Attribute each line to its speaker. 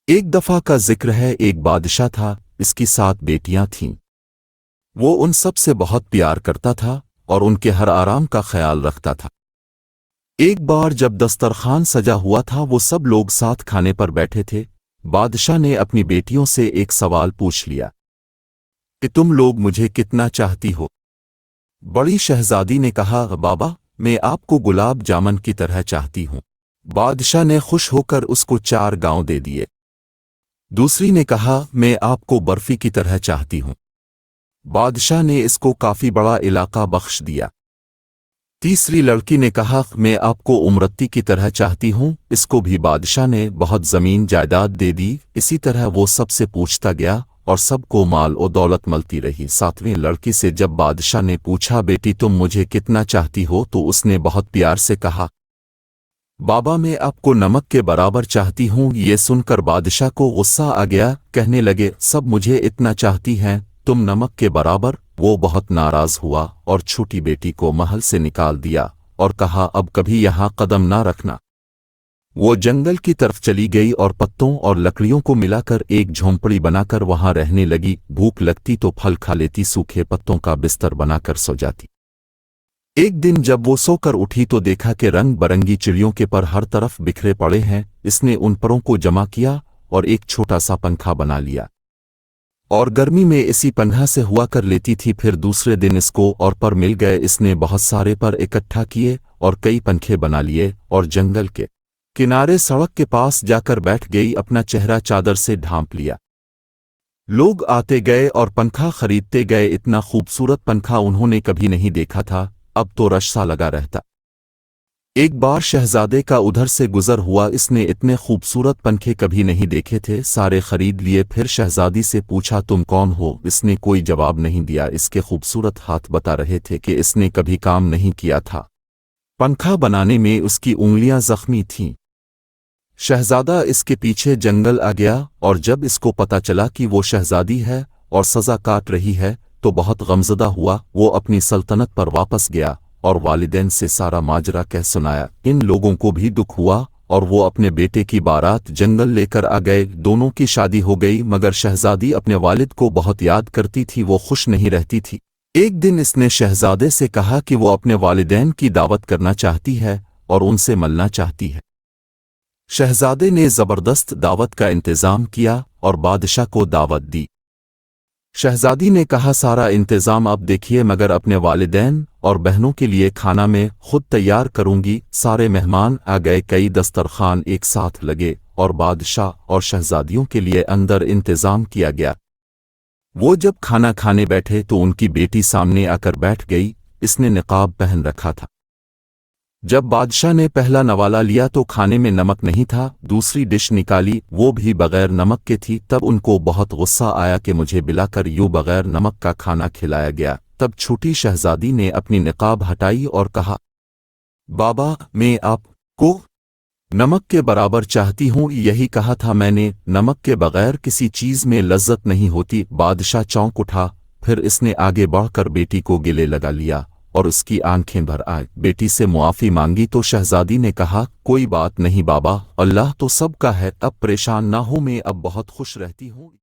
Speaker 1: ایک دفعہ کا ذکر ہے، ایک بادشاہ تھا، اس کی 7 بیٹیاں تھیں۔ وہ ان سب سے بہت پیار کرتا تھا اور ان کے ہر آرام کا خیال رکھتا تھا۔ ایک بار جب دسترخوان سجا ہوا تھا، وہ سب لوگ ساتھ کھانے پر بیٹھے تھے۔ بادشاہ نے اپنی بیٹیوں سے ایک سوال پوچھ لیا کہ تم لوگ مجھے کتنا چاہتی ہو؟ بڑی شہزادی نے کہا، بابا، میں آپ کو گلاب جامن کی طرح چاہتی ہوں۔ بادشاہ نے خوش ہو کر اس کو 4 گاؤں دے دیے۔ دوسری نے کہا، میں آپ کو برفی کی طرح چاہتی ہوں۔ بادشاہ نے اس کو کافی بڑا علاقہ بخش دیا۔ تیسری لڑکی نے کہا، میں آپ کو امرتی کی طرح چاہتی ہوں، اس کو بھی بادشاہ نے بہت زمین جائیداد دے دی۔ اسی طرح وہ سب سے پوچھتا گیا اور سب کو مال و دولت ملتی رہی۔ 7ویں لڑکی سے جب بادشاہ نے پوچھا، بیٹی تم مجھے کتنا چاہتی ہو، تو اس نے بہت پیار سے کہا، بابا، میں آپ کو نمک کے برابر چاہتی ہوں۔ یہ سن کر بادشاہ کو غصہ آ گیا، کہنے لگے، سب مجھے اتنا چاہتی ہیں، تم نمک کے برابر؟ وہ بہت ناراض ہوا اور چھوٹی بیٹی کو محل سے نکال دیا اور کہا، اب کبھی یہاں قدم نہ رکھنا۔ وہ جنگل کی طرف چلی گئی اور پتوں اور لکڑیوں کو ملا کر ایک جھونپڑی بنا کر وہاں رہنے لگی۔ بھوک لگتی تو پھل کھا لیتی، سوکھے پتوں کا بستر بنا کر سو جاتی۔ ایک دن جب وہ سو کر اٹھی تو دیکھا کہ رنگ برنگی چڑیوں کے پر ہر طرف بکھرے پڑے ہیں۔ اس نے ان پروں کو جمع کیا اور ایک چھوٹا سا پنکھا بنا لیا اور گرمی میں اسی پنکھا سے ہوا کر لیتی تھی۔ پھر دوسرے دن اس کو اور پر مل گئے۔ اس نے بہت سارے پر اکٹھا کیے اور کئی پنکھے بنا لیے اور جنگل کے کنارے سڑک کے پاس جا کر بیٹھ گئی، اپنا چہرہ چادر سے ڈھانپ لیا۔ لوگ آتے گئے اور پنکھا خریدتے گئے۔ اتنا خوبصورت پنکھا انہوں نے کبھی نہیں دیکھا تھا، اب تو رش سا لگا رہتا۔ ایک بار شہزادے کا ادھر سے گزر ہوا، اس نے اتنے خوبصورت پنکھے کبھی نہیں دیکھے تھے، سارے خرید لیے۔ پھر شہزادی سے پوچھا، تم کون ہو؟ اس نے کوئی جواب نہیں دیا۔ اس کے خوبصورت ہاتھ بتا رہے تھے کہ اس نے کبھی کام نہیں کیا تھا، پنکھا بنانے میں اس کی انگلیاں زخمی تھیں۔ شہزادہ اس کے پیچھے جنگل آ گیا اور جب اس کو پتا چلا کہ وہ شہزادی ہے اور سزا کاٹ رہی ہے تو بہت غمزدہ ہوا۔ وہ اپنی سلطنت پر واپس گیا اور والدین سے سارا ماجرا کہہ سنایا۔ ان لوگوں کو بھی دکھ ہوا اور وہ اپنے بیٹے کی بارات جنگل لے کر آ گئے۔ دونوں کی شادی ہو گئی، مگر شہزادی اپنے والد کو بہت یاد کرتی تھی، وہ خوش نہیں رہتی تھی۔ ایک دن اس نے شہزادے سے کہا کہ وہ اپنے والدین کی دعوت کرنا چاہتی ہے اور ان سے ملنا چاہتی ہے۔ شہزادے نے زبردست دعوت کا انتظام کیا اور بادشاہ کو دعوت دی۔ شہزادی نے کہا، سارا انتظام آپ دیکھیے، مگر اپنے والدین اور بہنوں کے لیے کھانا میں خود تیار کروں گی۔ سارے مہمان آ گئے، کئی دسترخوان ایک ساتھ لگے اور بادشاہ اور شہزادیوں کے لیے اندر انتظام کیا گیا۔ وہ جب کھانا کھانے بیٹھے تو ان کی بیٹی سامنے آ کر بیٹھ گئی، اس نے نقاب پہن رکھا تھا۔ جب بادشاہ نے پہلا نوالا لیا تو کھانے میں نمک نہیں تھا، دوسری ڈش نکالی، وہ بھی بغیر نمک کے تھی۔ تب ان کو بہت غصہ آیا کہ مجھے بلا کر یوں بغیر نمک کا کھانا کھلایا گیا۔ تب چھوٹی شہزادی نے اپنی نقاب ہٹائی اور کہا، بابا، میں آپ کو نمک کے برابر چاہتی ہوں، یہی کہا تھا میں نے، نمک کے بغیر کسی چیز میں لذت نہیں ہوتی۔ بادشاہ چونک اٹھا، پھر اس نے آگے بڑھ کر بیٹی کو گلے لگا لیا اور اس کی آنکھیں بھر آئیں۔ بیٹی سے معافی مانگی تو شہزادی نے کہا، کوئی بات نہیں بابا، اللہ تو سب کا ہے، اب پریشان نہ ہو، میں اب بہت خوش رہتی ہوں۔